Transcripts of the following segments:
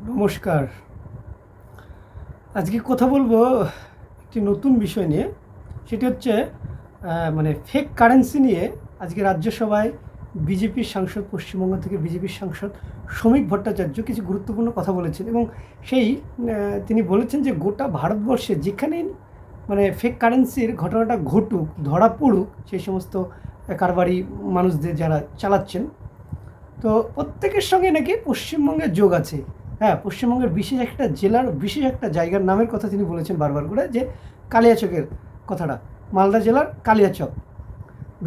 নমস্কার। আজকে কথা বলবো একটি নতুন বিষয় নিয়ে। সেটি হচ্ছে মানে ফেক কারেন্সি নিয়ে আজকে রাজ্যসভায় বিজেপির সাংসদ, পশ্চিমবঙ্গ থেকে বিজেপির সাংসদ শ্রমিক ভট্টাচার্য কিছু গুরুত্বপূর্ণ কথা বলেছেন এবং সেই তিনি বলেছেন যে গোটা ভারতবর্ষে যেখানেই মানে ফেক কারেন্সির ঘটনাটা ঘটুক, ধরা পড়ুক সেই সমস্ত কারবারি মানুষদের যারা চালাচ্ছেন, তো প্রত্যেকের সঙ্গে নাকি পশ্চিমবঙ্গের যোগ আছে। হ্যাঁ, পশ্চিমবঙ্গের বিশেষ একটা জেলার বিশেষ একটা জায়গার নামের কথা তিনি বলেছেন বারবার করে, যে কালিয়াচকের কথাটা, মালদা জেলার কালিয়াচক।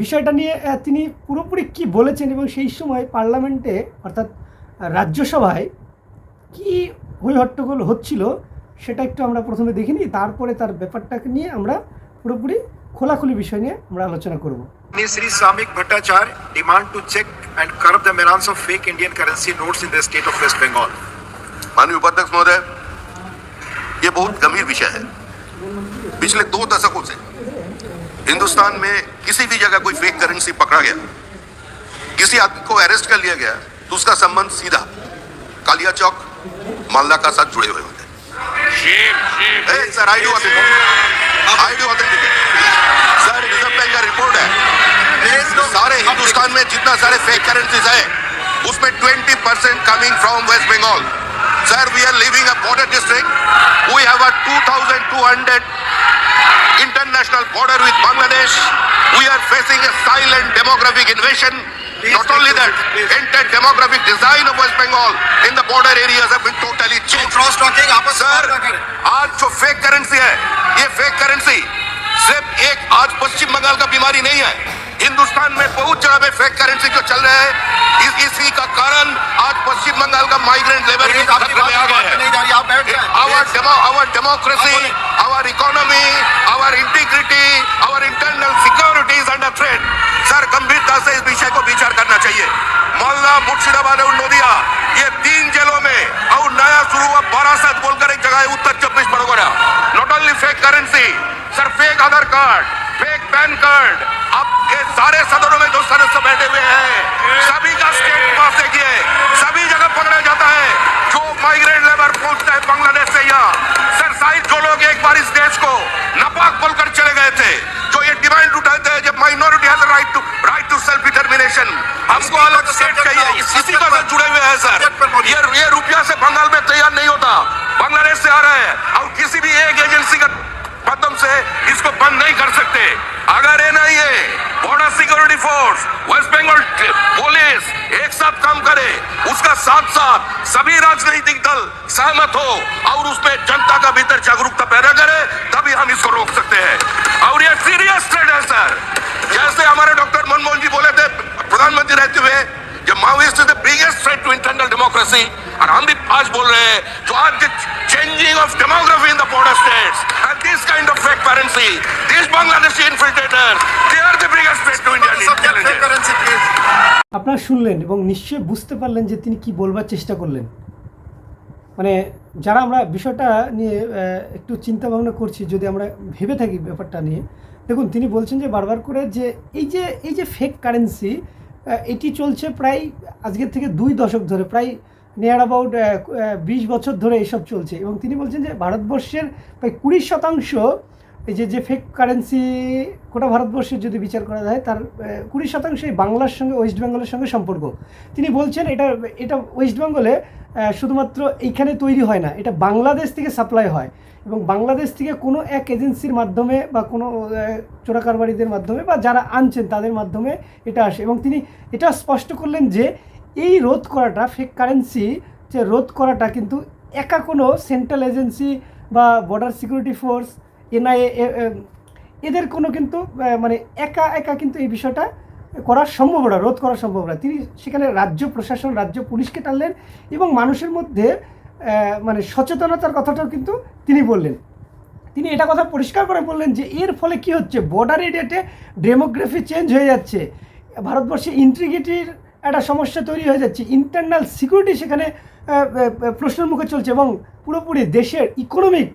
বিষয়টা নিয়ে তিনি পুরোপুরি কী বলেছেন এবং সেই সময় পার্লামেন্টে অর্থাৎ রাজ্যসভায় কী হইহট্টগোল হচ্ছিল সেটা একটু আমরা প্রথমে দেখিনি, তারপরে তার ব্যাপারটাকে নিয়ে আমরা পুরোপুরি খোলাখুলি বিষয় নিয়ে আমরা আলোচনা করব। Sri Samik Bhattacharya demand to check and curb the menace of fake Indian currency notes in the state of West Bengal. माननीय उपाध्यक्ष महोदय, ये बहुत गंभीर विषय है। पिछले 2 दशकों से हिंदुस्तान में किसी भी जगह कोई फेक करेंसी पकड़ा गया, किसी आदमी को अरेस्ट कर लिया गया, तो उसका संबंध सीधा कालिया चौक, मालदा का साथ जुड़े हुए होते हैं। Sir, I do authenticate. Sir, reserve bank का रिपोर्ट है, सारे हिंदुस्तान में जितना सारे फेक करेंसीज है उसमें 20% coming from West Bengal. Sir, we are living a border district. We have a 2,200 international border with Bangladesh. We are facing a silent demographic invasion. Not only that, entire demographic design of West Bengal in the border areas have been totally changed. Sir, आज जो fake currency है, ये fake currency सिर्फ एक आज पश्चिम बंगाल का बीमारी नहीं है। हिंदुस्तान में बहुत जगह में फेक करेंसी जो चल रहे हैं, इसी का कारण आज पश्चिम बंगाल का माइग्रेंट लेबर भी खतरे में आ गए हैं। Our democracy, our economy, our integrity, our internal security is under threat. Sir, गंभीरता से इस विषय को विचार करना चाहिए। मालदा, मुर्शिदाबाद और नदिया, ये 3 जिलों में और नया शुरू हुआ बारासत बोलकर एक जगह है उत्तर 24 Pargana. Not only fake currency, sir fake Aadhaar card, fake pan card, अब ये सारे सदनों में जो सदस्य बैठे हुए हैं सभी का स्टेट पास देखिए, सभी जगह पकड़ा जाता है जो माइग्रेंट लेबर पहुंचता है बांग्लादेश से। यहाँ सर, साइड जो लोग एक बार इस देश को नापाक बोलकर चले गए थे, जो ये डिमांड उठाते हैं जब minority has right to self determination, हमको अलग स्टेट चाहिए, इसी का साथ जुड़े हुए हैं सर। ये रुपया से बंगाल में तैयार नहीं होता, बांग्लादेश से आ रहा है और किसी भी एक एजेंसी का माध्यम से इसको बंद नहीं कर सकते। अगर NIA, border security force, West Bengal police एक साथ काम करे, उसका साथ साथ सभी राजनीतिक दल सहमत हो और उसमें जनता का भीतर जागरूकता पैदा करे, तभी हम इसको रोक सकते हैं। और ये सीरियस थ्रेट है सर। जैसे हमारे डॉक्टर मनमोहन जी बोले थे प्रधानमंत्री रहते हुए, जो Maoist is the biggest threat to internal democracy, और हम भी आज बोल रहे हैं जो आज changing of demography in the border states and this kind of fake currency, this Bangladeshi infiltrators, they are the biggest threat to Indian intelligence. আপনারা শুনলেন এবং নিশ্চয়ই বুঝতে পারলেন যে তিনি কি বলবার চেষ্টা করলেন। মানে যারা আমরা বিষয়টা নিয়ে একটু চিন্তা ভাবনা করছি, যদি আমরা ভেবে থাকি ব্যাপারটা নিয়ে, দেখুন তিনি বলছেন যে বারবার করে যে এই যে ফেক কারেন্সি, এটি চলছে প্রায় আজকের থেকে 2 দশক ধরে, প্রায় নিয়ার অ্যাবাউট 20 বছর ধরে এইসব চলছে। এবং তিনি বলছেন যে ভারতবর্ষের প্রায় 20% এই যে ফেক কারেন্সি গোটা ভারতবর্ষের যদি বিচার করা যায়, তার 20% বাংলার সঙ্গে, ওয়েস্ট বেঙ্গলের সঙ্গে সম্পর্ক। তিনি বলছেন এটা ওয়েস্ট বেঙ্গলে শুধুমাত্র এইখানে তৈরি হয় না, এটা বাংলাদেশ থেকে সাপ্লাই হয় এবং বাংলাদেশ থেকে কোনো এক এজেন্সির মাধ্যমে বা কোনো চোরাকারবারিদের মাধ্যমে বা যারা আনছেন তাদের মাধ্যমে এটা আসে। এবং তিনি এটা স্পষ্ট করলেন যে এই রোধ করাটা, ফেক কারেন্সি যে রোধ করাটা কিন্তু একা কোনো সেন্ট্রাল এজেন্সি বা বর্ডার সিকিউরিটি ফোর্স, এনআইএ, এদের কোনো কিন্তু মানে একা কিন্তু এই বিষয়টা করা সম্ভব না, রোধ করা সম্ভব না। তিনি সেখানে রাজ্য প্রশাসন, রাজ্য পুলিশকে টানলেন এবং মানুষের মধ্যে মানে সচেতনতার কথাটাও কিন্তু তিনি বললেন। তিনি এটা কথা পরিষ্কার করে বললেন যে এর ফলে কি হচ্ছে, বর্ডার এরিয়াতে ডেমোগ্রাফি চেঞ্জ হয়ে যাচ্ছে, ভারতবর্ষে ইন্টিগ্রিটির একটা সমস্যা তৈরি হয়ে যাচ্ছে, ইন্টারনাল সিকিউরিটি সেখানে প্রশ্নের মুখে চলছে এবং পুরোপুরি দেশের ইকোনমিক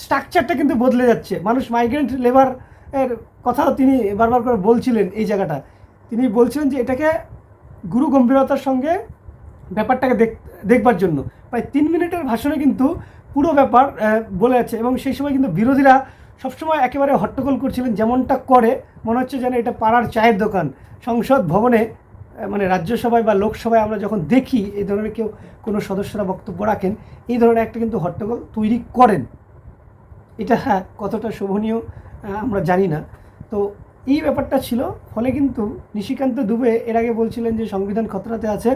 স্ট্রাকচারটা কিন্তু বদলে যাচ্ছে। মানুষ মাইগ্রেন্ট লেবার এর কথাও তিনি বারবার করে বলছিলেন। এই জায়গাটা তিনি বলছিলেন যে এটাকে গুরু গম্ভীরতার সঙ্গে ব্যাপারটাকে দেখবার জন্য প্রায় 3 মিনিটের ভাষণে কিন্তু পুরো ব্যাপার বলে আছে। এবং সেই সময় কিন্তু বিরোধীরা সবসময় একেবারে হট্টগোল করছিলেন, যেমনটা করে মনে হচ্ছে যেন এটা পাড়ার চায়ের দোকান। সংসদ ভবনে মানে রাজ্যসভায় বা লোকসভায় আমরা যখন দেখি এই ধরনের কেউ কোনো সদস্যরা বক্তব্য রাখেন, এই ধরনের একটা কিন্তু হট্টগোল তৈরি করেন। এটা কতটা শোভনীয় আমরা জানি না। তো এই ব্যাপারটা ছিল। ফলে কিন্তু নিশিকান্ত দুবে এর আগে বলছিলেন যে সংবিধান খতরাতে আছে।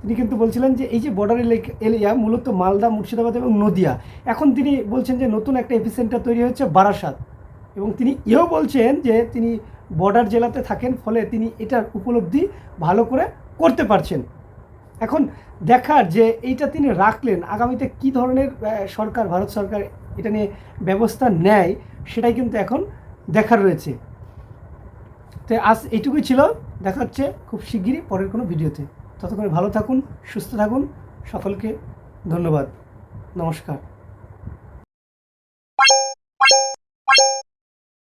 তিনি কিন্তু বলছিলেন যে এই যে বর্ডার এরিয়া মূলত মালদা, মুর্শিদাবাদ এবং নদিয়া, এখন তিনি বলছেন যে নতুন একটা এপিসেন্টার তৈরি হচ্ছে বারাসাত। এবং তিনি এও বলছেন যে তিনি বর্ডার জেলাতে থাকেন, ফলে তিনি এটার উপলব্ধি ভালো করে করতে পারছেন। এখন দেখার যে এইটা তিনি রাখলেন, আগামীতে কী ধরনের সরকার, ভারত সরকার এটা নিয়ে ব্যবস্থা নেয়, সেটাই কিন্তু এখন দেখার রয়েছে। তো আজ এইটুকুই ছিল। দেখা হচ্ছে খুব শিগগিরই পরের কোনো ভিডিওতে। ততক্ষণে ভালো থাকুন, সুস্থ থাকুন। সকলকে ধন্যবাদ, নমস্কার।